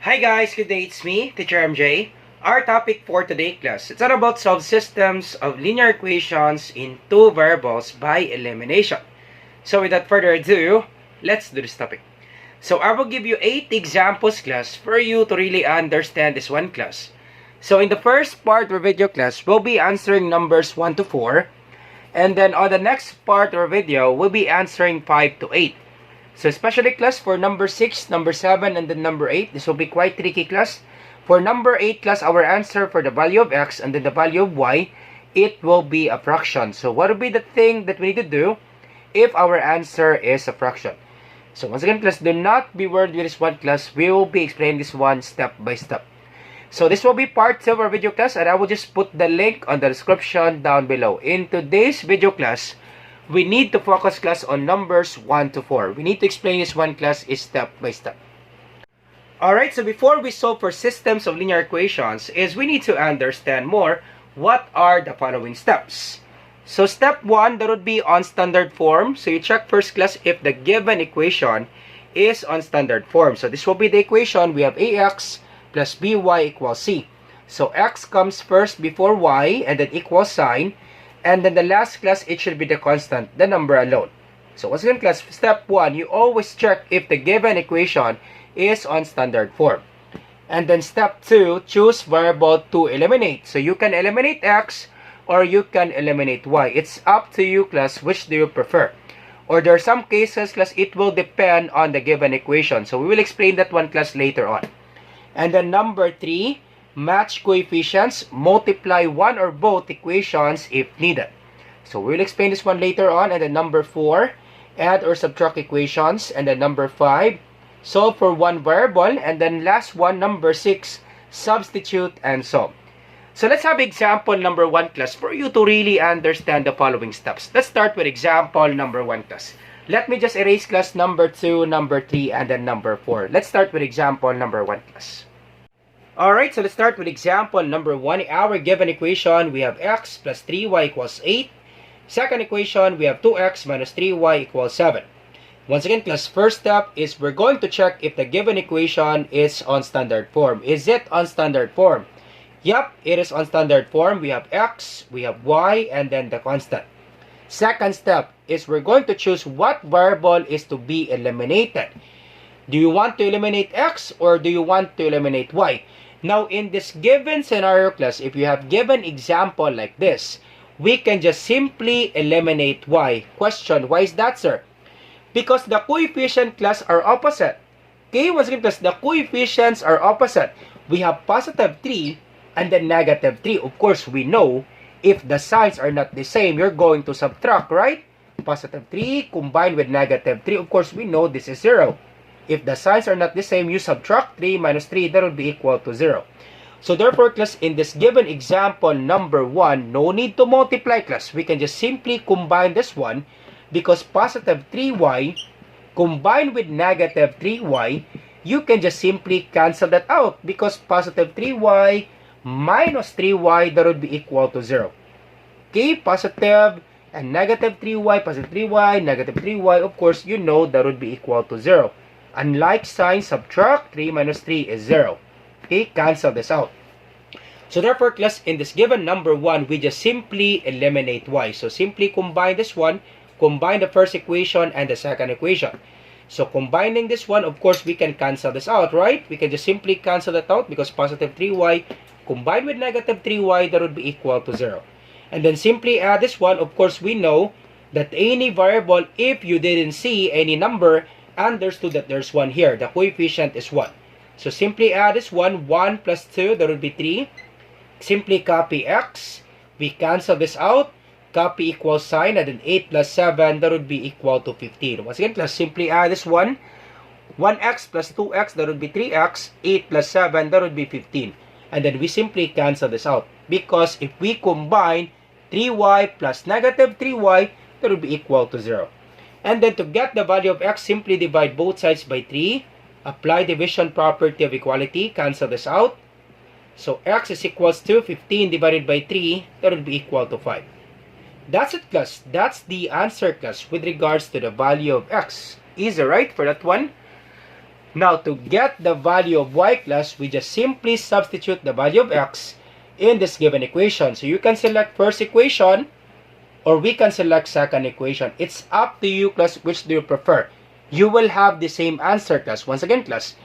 Hi guys, good day, it's me, Teacher MJ. Our topic for today class, it's all about solve systems of linear equations in two variables by elimination. So without further ado, let's do this topic. So I will give you 8 examples class for you to really understand this one class. So in the first part of our video class, we'll be answering numbers 1 to 4. And then on the next part of our video, we'll be answering 5 to 8. So especially class for number 6, number 7, and then number 8, this will be quite tricky class. For number 8 class, our answer for the value of x and then the value of y, it will be a fraction. So what will be the thing that we need to do if our answer is a fraction? So once again class, do not be worried with this one class. We will be explaining this one step by step. So this will be part 2 of our video class, and I will just put the link on the description down below. In today's video class, we need to focus class on numbers 1 to 4. We need to explain this one class is step by step. Alright, so before we solve for systems of linear equations, we need to understand more what are the following steps. So step 1, that would be on standard form. So you check first class if the given equation is on standard form. So this will be the equation. We have ax plus by equals c. So x comes first before y and then equal sign. And then the last class, it should be the constant, the number alone. So once again class, step 1, you always check if the given equation is on standard form. And then step 2, choose variable to eliminate. So you can eliminate x or you can eliminate y. It's up to you class, which do you prefer? Or there are some cases class, it will depend on the given equation. So we will explain that one class later on. And then number 3, match coefficients, multiply one or both equations if needed. So we'll explain this one later on. And then number 4, add or subtract equations. And then number 5, solve for one variable. And then last one, number 6, substitute and solve. So let's have example number 1 class for you to really understand the following steps. Let's start with example number 1 class. Let me just erase class number 2, number 3, and then number 4. Let's start with example number 1 class. Alright, so let's start with example number 1. Our given equation, we have x plus 3y equals 8. Second equation, we have 2x minus 3y equals 7. Once again, class, first step is we're going to check if the given equation is on standard form. Is it on standard form? Yep, it is on standard form. We have x, we have y, and then the constant. Second step is we're going to choose what variable is to be eliminated. Do you want to eliminate x or do you want to eliminate y? Now, in this given scenario class, if you have given example like this, we can just simply eliminate y. Question, why is that, sir? Because the coefficient class are opposite. Okay, once again class, the coefficients are opposite. We have positive 3 and then negative 3. Of course, we know if the signs are not the same, you're going to subtract, right? Positive 3 combined with negative 3. Of course, we know this is 0. If the signs are not the same, you subtract 3 minus 3, that will be equal to 0. So therefore, class, in this given example number 1, no need to multiply, class. We can just simply combine this one because positive 3y combined with negative 3y, you can just simply cancel that out because positive 3y minus 3y, that would be equal to 0. Okay, positive and negative 3y, positive 3y, negative 3y, of course, you know that would be equal to 0. Unlike sign, subtract 3 minus 3 is 0. Okay, cancel this out. So therefore, class, in this given number 1, we just simply eliminate y. So simply combine this one, combine the first equation and the second equation. So combining this one, of course, we can cancel this out, right? We can just simply cancel that out because positive 3y combined with negative 3y, that would be equal to 0. And then simply add this one. Of course, we know that any variable, if you didn't see any number, understood that there's 1 here. The coefficient is 1. So simply add this one. 1 plus 2, that would be 3. Simply copy x. We cancel this out. Copy equal sign. And then 8 plus 7, that would be equal to 15. Once again, class, simply add this one. 1x plus 2x, that would be 3x. 8 plus 7, that would be 15. And then we simply cancel this out. Because if we combine 3y plus negative 3y, that would be equal to 0. And then to get the value of x, simply divide both sides by 3. Apply division property of equality. Cancel this out. So x is equals to 15 divided by 3. That would be equal to 5. That's it, class. That's the answer, class, with regards to the value of x. Easy, right, for that one? Now, to get the value of y class, we just simply substitute the value of x in this given equation. So you can select first equation or we can select second equation. It's up to you, class, which do you prefer. You will have the same answer, class. Once again, class,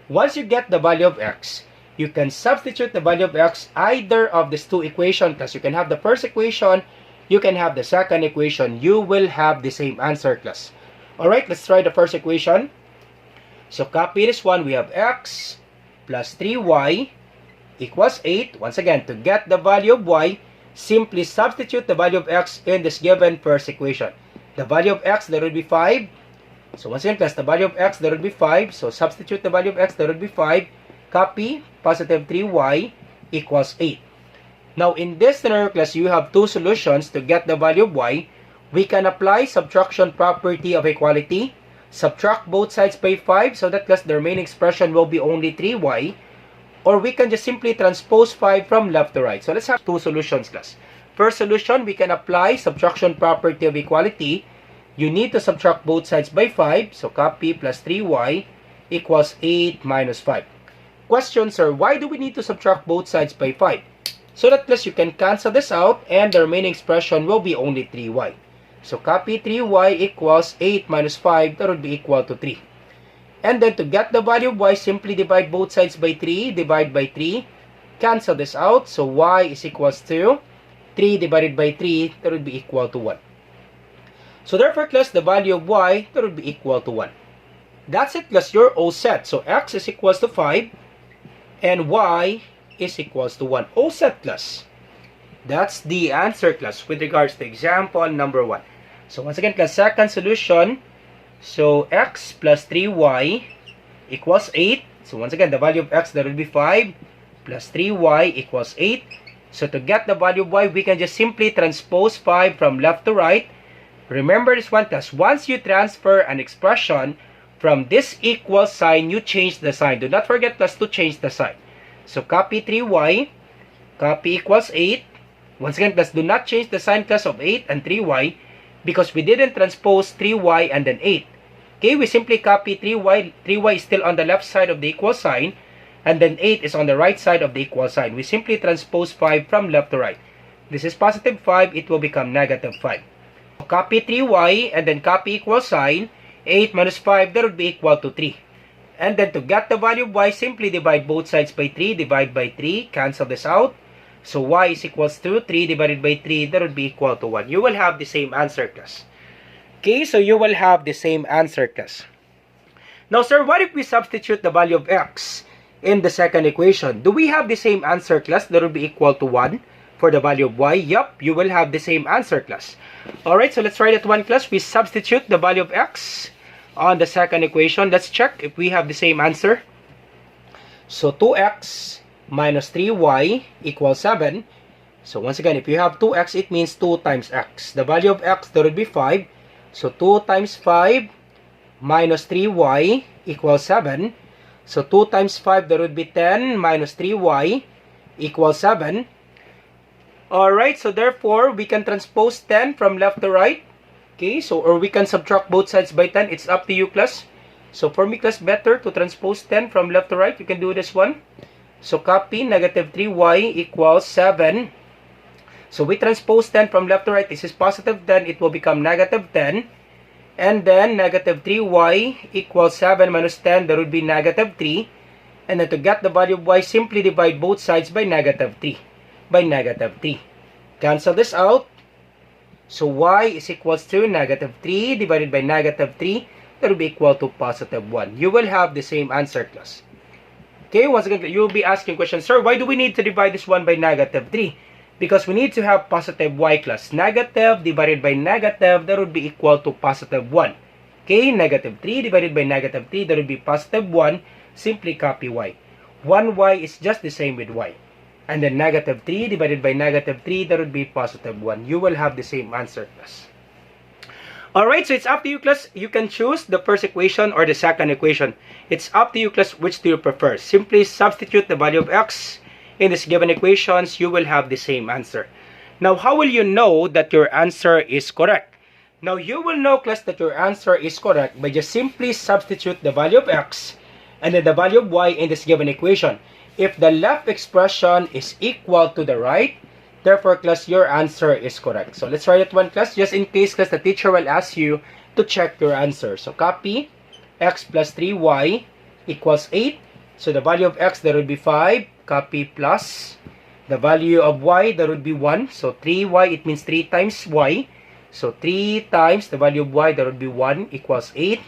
once you get the value of x, you can substitute the value of x either of these two equations, class. You can have the first equation, you can have the second equation. You will have the same answer, class. Alright, let's try the first equation. So copy this one. We have x plus 3y equals 8. Once again, to get the value of y, simply substitute the value of x in this given first equation. The value of x, there will be 5. So once again, class, the value of x, there will be 5. So substitute the value of x, there will be 5. Copy, positive 3y equals 8. Now, in this scenario, class, you have two solutions to get the value of y. We can apply subtraction property of equality. Subtract both sides by 5 so that, class, the remaining expression will be only 3y. Or we can just simply transpose 5 from left to right. So let's have two solutions, class. First solution, we can apply subtraction property of equality. You need to subtract both sides by 5. So copy plus 3y equals 8 minus 5. Question, sir, why do we need to subtract both sides by 5? So that, class, you can cancel this out and the remaining expression will be only 3y. So copy 3y equals 8 minus 5. That would be equal to 3. And then to get the value of y, simply divide both sides by 3. Divide by 3. Cancel this out. So y is equals to 3 divided by 3. That would be equal to 1. So therefore, class, the value of y, that would be equal to 1. That's it, class. You're all set. So x is equals to 5. And y is equals to 1. All set, class. That's the answer, class, with regards to example number 1. So once again, class, second solution. So x plus 3y equals 8. So once again, the value of x, that will be 5 plus 3y equals 8. So to get the value of y, we can just simply transpose 5 from left to right. Remember this one, class. Once you transfer an expression from this equal sign, you change the sign. Do not forget, class, to change the sign. So copy 3y, copy equals 8. Once again, class, do not change the sign, class, of 8 and 3y because we didn't transpose 3y and then 8. Okay, we simply copy 3y. 3y is still on the left side of the equal sign and then 8 is on the right side of the equal sign. We simply transpose 5 from left to right. This is positive 5. It will become negative 5. Copy 3y and then copy equal sign. 8 minus 5, that would be equal to 3. And then to get the value of y, simply divide both sides by 3. Divide by 3. Cancel this out. So y is equals to 3 divided by 3. That would be equal to 1. You will have the same answer, class. Okay, so you will have the same answer, class. Now, sir, what if we substitute the value of x in the second equation? Do we have the same answer, class? That would be equal to 1 for the value of y. Yup, you will have the same answer, class. Alright, so let's try that one, class. We substitute the value of x on the second equation. Let's check if we have the same answer. So 2x minus 3y equals 7. So once again, if you have 2x, it means 2 times x. The value of x, that would be 5. So 2 times 5 minus 3y equals 7. So 2 times 5, that would be 10 minus 3y equals 7. Alright, so therefore, we can transpose 10 from left to right. Okay, so, or we can subtract both sides by 10. It's up to you, class. So for me, class, better to transpose 10 from left to right. You can do this one. So copy negative 3y equals 7. So we transpose 10 from left to right. This is positive 10. It will become negative 10. And then negative 3y equals 7 minus 10. That would be negative 3. And then to get the value of y, simply divide both sides by negative 3. By negative 3. Cancel this out. So y is equals to negative 3 divided by negative 3. That will be equal to positive 1. You will have the same answer, class. Okay, once again, you will be asking questions, sir, why do we need to divide this one by negative 3? Because we need to have positive y, class. Negative divided by negative, that would be equal to positive 1. Okay, negative 3 divided by negative 3, that would be positive 1. Simply copy y. 1y is just the same with y. And then negative 3 divided by negative 3, that would be positive 1. You will have the same answer, class. Alright, so it's up to you, class. You can choose the first equation or the second equation. It's up to you, class, which do you prefer. Simply substitute the value of x in this given equations. You will have the same answer. Now, how will you know that your answer is correct? Now, you will know, class, that your answer is correct by just simply substitute the value of x and then the value of y in this given equation. If the left expression is equal to the right, therefore, class, your answer is correct. So let's write it one, class, just in case, class, the teacher will ask you to check your answer. So copy x plus 3y equals 8. So the value of x, there would be 5. Copy plus the value of y, there would be 1. So 3y, it means 3 times y. So 3 times the value of y, there would be 1 equals 8.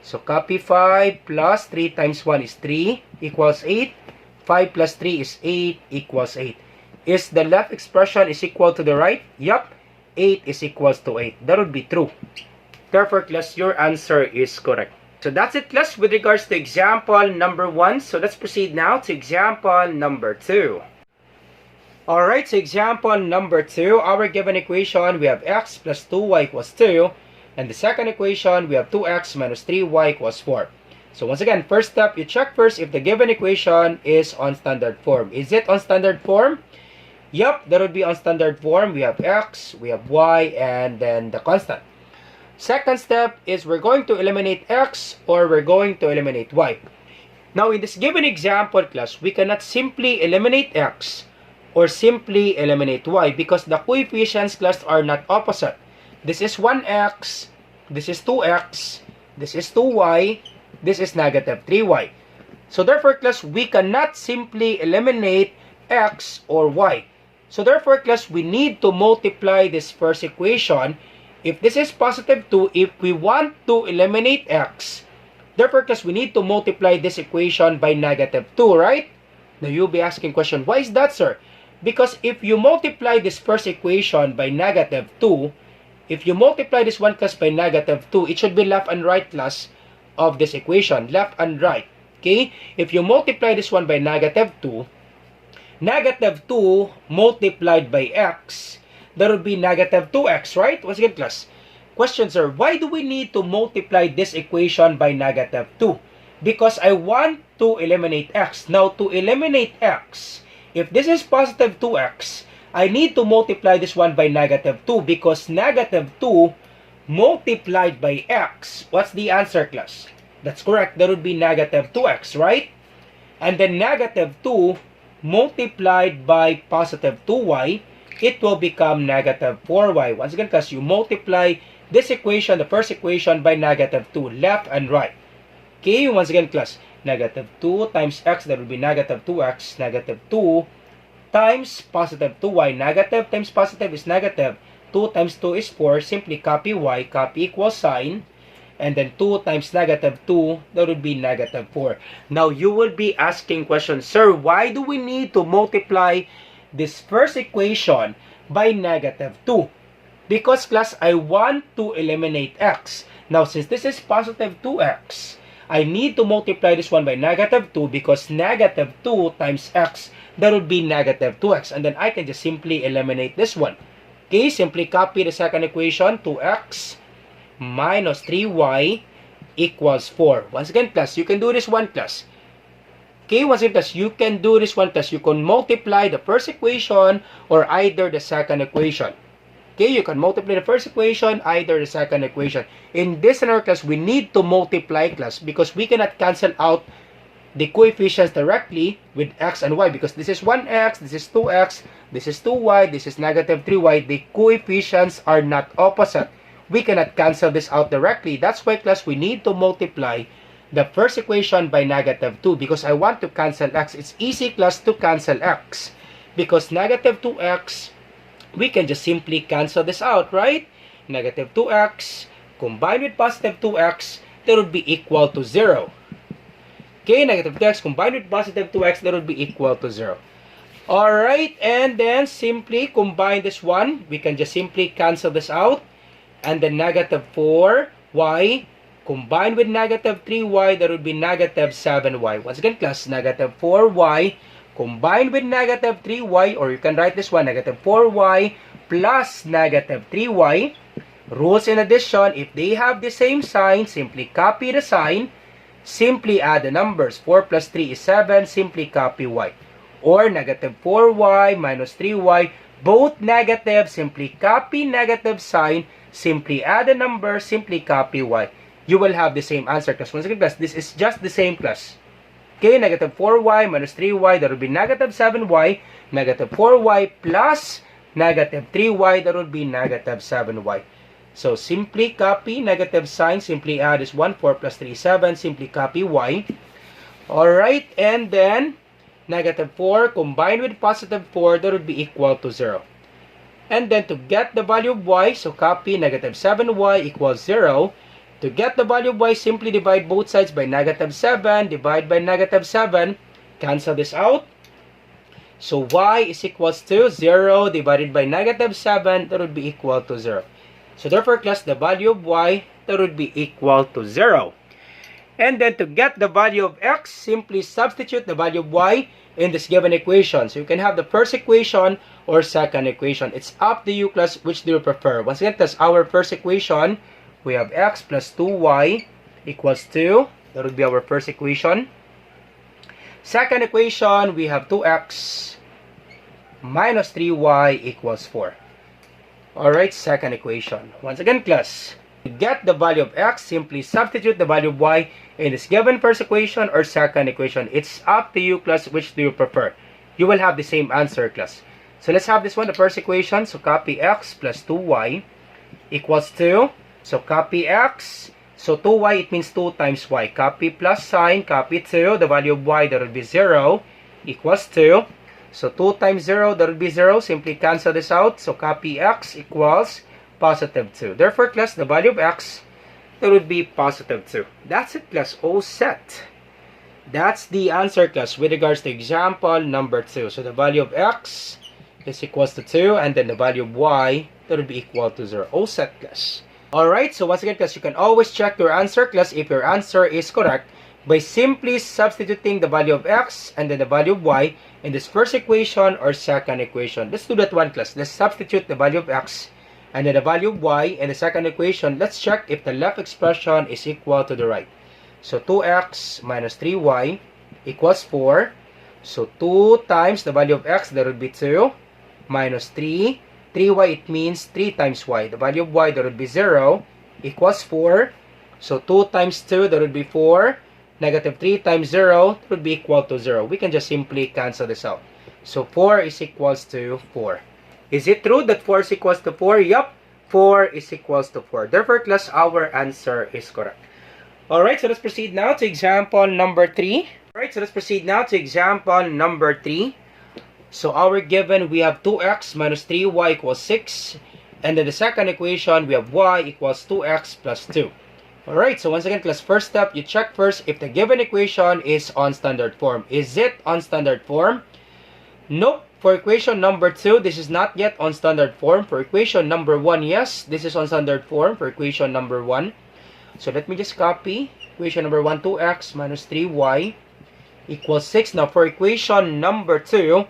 So copy 5 plus 3 times 1 is 3 equals 8. 5 plus 3 is 8 equals 8. Is the left expression is equal to the right? Yup. 8 is equals to 8. That would be true. Therefore, class, your answer is correct. So that's it, class, with regards to example number 1. So let's proceed now to example number 2. Alright, so example number 2, our given equation, we have x plus 2y equals 2. And the second equation, we have 2x minus 3y equals 4. So once again, first step, you check first if the given equation is on standard form. Is it on standard form? Yup, that would be on standard form. We have x, we have y, and then the constant. Second step is we're going to eliminate x or we're going to eliminate y. Now in this given example, class, we cannot simply eliminate x or simply eliminate y because the coefficients, class, are not opposite. This is 1x, this is 2x, this is 2y, this is negative 3y. So therefore, class, we cannot simply eliminate x or y. So therefore, class, we need to multiply this first equation. If this is positive 2, if we want to eliminate x, therefore, class, we need to multiply this equation by negative 2, right? Now, you'll be asking question, why is that, sir? Because if you multiply this first equation by negative 2, if you multiply this one, class, by negative 2, it should be left and right, class, of this equation. Left and right. Okay? If you multiply this one by negative 2, negative 2 multiplied by x, that would be negative 2x, right? Once again, class. Question, sir, why do we need to multiply this equation by negative 2? Because I want to eliminate x. Now, to eliminate x, if this is positive 2x, I need to multiply this one by negative 2 because negative 2 multiplied by x, what's the answer, class? That's correct. That would be negative 2x, right? And then negative 2 multiplied by positive 2y, it will become negative 4y. Once again, class, you multiply this equation, the first equation, by negative 2, left and right. Okay, once again, class, negative 2 times x, that would be negative 2x, negative 2 times positive 2y, negative times positive is negative, 2 times 2 is 4, simply copy y, copy equal sign, and then 2 times negative 2, that would be negative 4. Now, you will be asking questions, sir, why do we need to multiply this first equation by negative 2? Because, class, I want to eliminate x. Now, since this is positive 2x, I need to multiply this one by negative 2 because negative 2 times x, that would be negative 2x. And then I can just simply eliminate this one. Okay, simply copy the second equation, 2x minus 3y equals 4. Once again, class, you can do this one, class. Okay, once again, class, you can do this one, class. You can multiply the first equation or either the second equation. Okay, you can multiply the first equation, either the second equation. In this scenario, class, we need to multiply, class, because we cannot cancel out the coefficients directly with x and y because this is 1x, this is 2x, this is 2y, this is negative 3y. The coefficients are not opposite. We cannot cancel this out directly. That's why, class, we need to multiply the first equation by negative 2 because I want to cancel x. It's easy, class, to cancel x because negative 2x, we can just simply cancel this out, right? Negative 2x combined with positive 2x, that would be equal to 0. Okay, negative 2x combined with positive 2x, that would be equal to 0. Alright, and then simply combine this one. We can just simply cancel this out. And then negative 4y combined with negative 3y, that would be negative 7y. Once again, class, negative 4y combined with negative 3y, or you can write this one, negative 4y plus negative 3y. Rules in addition, if they have the same sign, simply copy the sign. Simply add the numbers. 4 plus 3 is 7. Simply copy y. Or negative 4y minus 3y. Both negative. Simply copy negative sign. Simply add the number. Simply copy y. You will have the same answer, class. Once again, class, this is just the same, class. Okay, negative 4y minus 3y, that would be negative 7y. Negative 4y plus negative 3y, that would be negative 7y. So simply copy negative sign, simply add is 1, 4 plus 3, 7, simply copy y. Alright, and then negative 4 combined with positive 4, that would be equal to 0. And then to get the value of y, so copy negative 7y equals 0. To get the value of y, simply divide both sides by negative 7, divide by negative 7, cancel this out. So y is equals to 0 divided by negative 7, that would be equal to 0. So therefore, class, the value of y, that would be equal to 0. And then to get the value of x, simply substitute the value of y in this given equation. So you can have the first equation or second equation. It's up to you, class, which do you prefer. Once again, class, our first equation, we have x plus 2y equals 2. That would be our first equation. Second equation, we have 2x minus 3y equals 4. Alright, second equation. Once again, class, to get the value of x, simply substitute the value of y in this given first equation or second equation. It's up to you, class, which do you prefer. You will have the same answer, class. So let's have this one, the first equation. So copy x plus 2y equals 2. So copy x. So 2y, it means 2 times y. Copy plus sign, copy 2. The value of y, that would be 0, equals 2. So 2 times 0, that would be 0. Simply cancel this out. So copy x equals positive 2. Therefore, class, the value of x, that would be positive 2. That's it, class. All set. That's the answer, class, with regards to example number 2. So the value of x is equals to 2, and then the value of y, that would be equal to 0. All set, class. Alright, so once again, class, you can always check your answer, class, if your answer is correct by simply substituting the value of x and then the value of y in this first equation or second equation. Let's do that one, class. Let's substitute the value of x and then the value of y in the second equation. Let's check if the left expression is equal to the right. So 2x minus 3y equals 4. So 2 times the value of x, that would be 2, minus 3. 3y, it means 3 times y. The value of y, that would be 0, equals 4. So 2 times 2, that would be 4. Negative 3 times 0, that would be equal to 0. We can just simply cancel this out. So 4 is equals to 4. Is it true that 4 is equals to 4? Yup, 4 is equals to 4. Therefore, class, our answer is correct. Alright, so let's proceed now to example number 3. Alright, so let's proceed now to example number 3. So our given, we have 2x minus 3y equals 6. And then the second equation, we have y equals 2x plus 2. Alright, so once again, class, first step, you check first if the given equation is on standard form. Is it on standard form? Nope. For equation number 2, this is not yet on standard form. For equation number 1, yes, this is on standard form for equation number 1. So let me just copy equation number 1, 2x minus 3y equals 6. Now for equation number 2,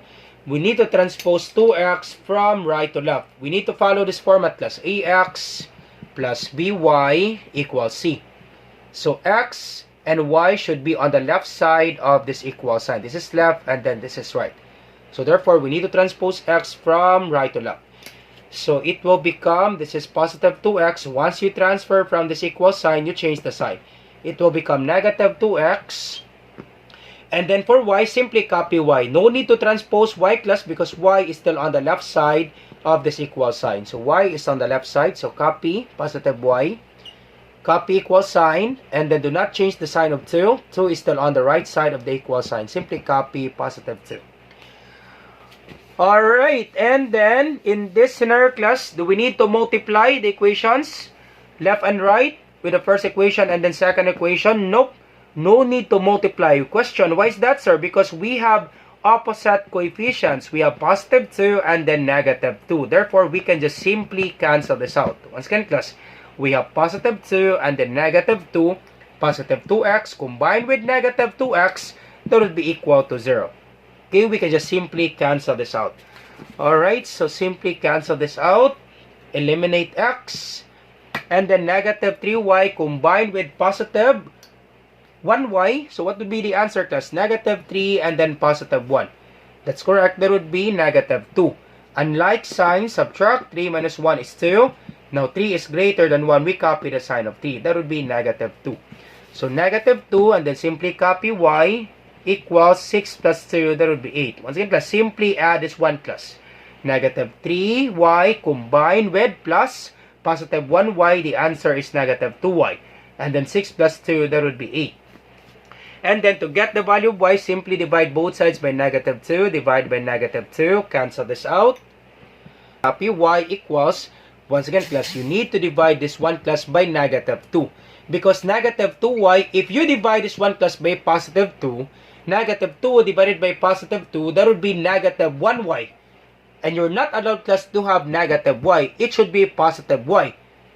we need to transpose 2x from right to left. We need to follow this format, class. ax plus by equals c. So x and y should be on the left side of this equal sign. This is left and then this is right. So therefore, we need to transpose x from right to left. So it will become, this is positive 2x. Once you transfer from this equal sign, you change the sign. It will become negative 2x. And then for y, simply copy y. No need to transpose y, class, because y is still on the left side of this equal sign. So y is on the left side. So copy positive y. Copy equal sign. And then do not change the sign of 2. 2 is still on the right side of the equal sign. Simply copy positive 2. Alright, and then in this scenario, class, do we need to multiply the equations left and right with the first equation and then second equation? Nope. No need to multiply. Question, why is that, sir? Because we have opposite coefficients. We have positive 2 and then negative 2. Therefore, we can just simply cancel this out. Once again, class, we have positive 2 and then negative 2. Positive 2x combined with negative 2x, that will be equal to 0. Okay, we can just simply cancel this out. Alright, so simply cancel this out. Eliminate x. And then negative 3y combined with positive 1y. So what would be the answer, class? Negative 3 and then positive 1. That's correct. There would be negative 2. Unlike sign, subtract 3 minus 1 is 2. Now 3 is greater than 1. We copy the sign of 3. That would be negative 2. So negative 2 and then simply copy y. equals 6 plus 2, that would be 8. Once again, class, simply add this one, class. Negative 3y combined with plus positive 1y, the answer is negative 2y. And then 6 plus 2, that would be 8. And then to get the value of y, simply divide both sides by negative 2, divide by negative 2, cancel this out. Copy y equals, once again, class, you need to divide this 1 class by negative 2. Because negative 2y, if you divide this 1 class by positive 2, negative 2 divided by positive 2, that would be negative 1y. And you're not allowed, class, to have negative y. It should be positive y.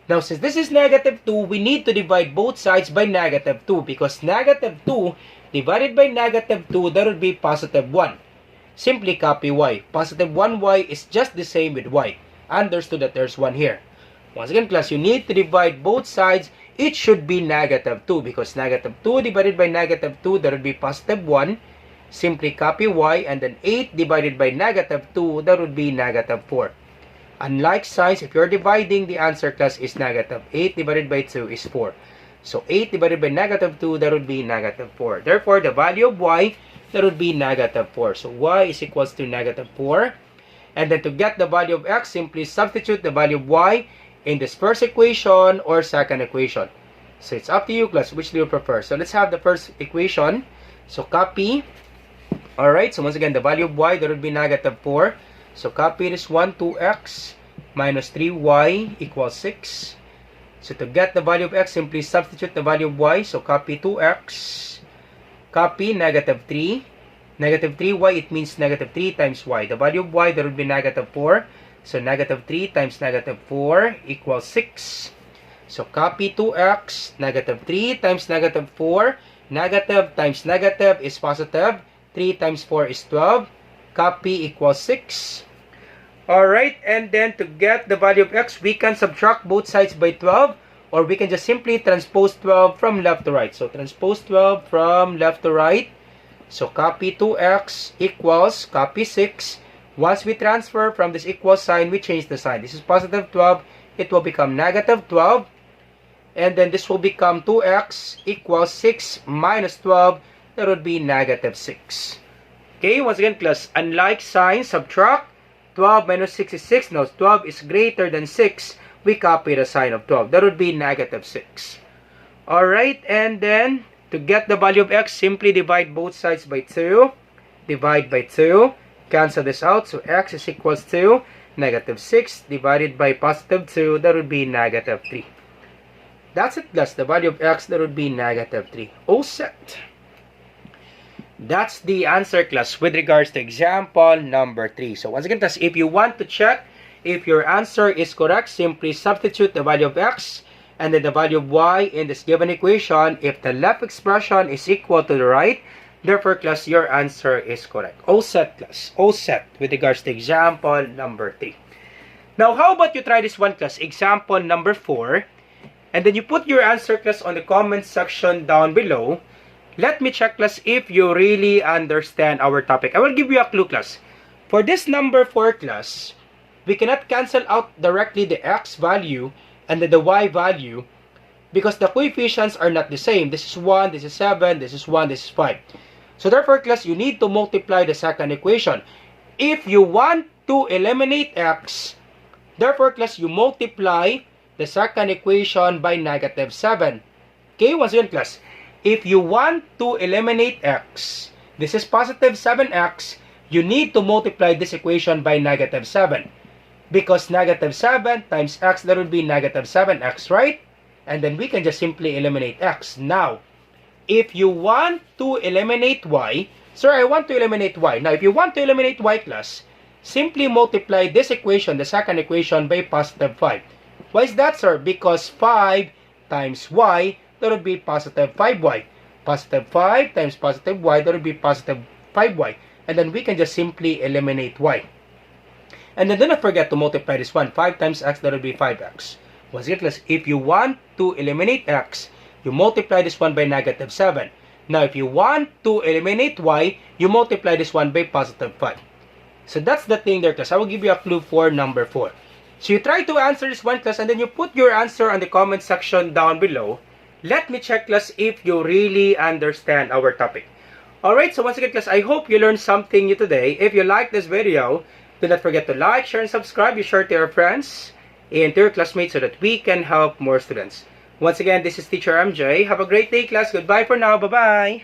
Now, since this is negative 2, we need to divide both sides by negative 2. Because negative 2 divided by negative 2, that would be positive 1. Simply copy y. Positive 1y is just the same with y. Understood that there's 1 here. Once again, class, you need to divide both sides. It should be negative 2. Because negative 2 divided by negative 2, that would be positive 1. Simply copy y, and then 8 divided by negative 2, that would be negative 4. Unlike signs, if you're dividing, the answer, class, is negative. 8 divided by 2 is 4. So 8 divided by negative 2, that would be negative 4. Therefore, the value of y, that would be negative 4. So y is equals to negative 4. And then to get the value of x, simply substitute the value of y in this first equation or second equation. So it's up to you, class, which do you prefer. So let's have the first equation. So copy. Alright, so once again, the value of y, that would be negative 4. So copy this one, 2x minus 3y equals 6. So to get the value of x, simply substitute the value of y. So copy 2x, copy negative 3. Negative 3y, it means negative 3 times y. The value of y, that would be negative 4. So negative 3 times negative 4 equals 6. So copy 2x, negative 3 times negative 4. Negative times negative is positive. 3 times 4 is 12. Copy equals 6. Alright, and then to get the value of x, we can subtract both sides by 12. Or we can just simply transpose 12 from left to right. So transpose 12 from left to right. So copy 2x equals, copy 6. Once we transfer from this equal sign, we change the sign. This is positive 12. It will become negative 12. And then this will become 2x equals 6 minus 12. That would be negative 6. Okay, once again, class, unlike sign, subtract. 12 minus 6 is 6. Now, 12 is greater than 6. We copy the sign of 12. That would be negative 6. Alright, and then to get the value of x, simply divide both sides by 2. Divide by 2. Cancel this out. So x is equals to negative 6 divided by positive 2. That would be negative 3. That's it, class. The value of x, that would be negative 3. All set. That's the answer, class, with regards to example number 3. So once again, class, if you want to check if your answer is correct, simply substitute the value of x and then the value of y in this given equation. If the left expression is equal to the right, therefore, class, your answer is correct. All set, class. All set with regards to example number 3. Now, how about you try this one, class? Example number 4. And then you put your answer, class, on the comment section down below. Let me check, class, if you really understand our topic. I will give you a clue, class. For this number 4, class, we cannot cancel out directly the x value and then the y value because the coefficients are not the same. This is 1, this is 7, this is 1, this is 5. So therefore, class, you need to multiply the second equation. If you want to eliminate x, therefore, class, you multiply the second equation by negative 7. Okay, once again, class, if you want to eliminate x, this is positive 7x, you need to multiply this equation by negative 7. Because negative 7 times x, that would be negative 7x, right? And then we can just simply eliminate x. Now, if you want to eliminate y, sir, I want to eliminate y. Now, if you want to eliminate y, class, simply multiply this equation, the second equation, by positive 5. Why is that, sir? Because 5 times y, that would be positive 5y. Positive 5 times positive y, that would be positive 5y. And then we can just simply eliminate y. And then do not forget to multiply this one. 5 times x, that would be 5x. Once again, class, if you want to eliminate x, you multiply this one by negative 7. Now, if you want to eliminate y, you multiply this one by positive 5. So that's the thing there, class. I will give you a clue for number 4. So you try to answer this one, class, and then you put your answer on the comment section down below. Let me check, class, if you really understand our topic. Alright, so once again class, I hope you learned something new today. If you like this video, do not forget to like, share, and subscribe. You share to your friends and to your classmates so that we can help more students. Once again, this is Teacher MJ. Have a great day, class. Goodbye for now. Bye-bye.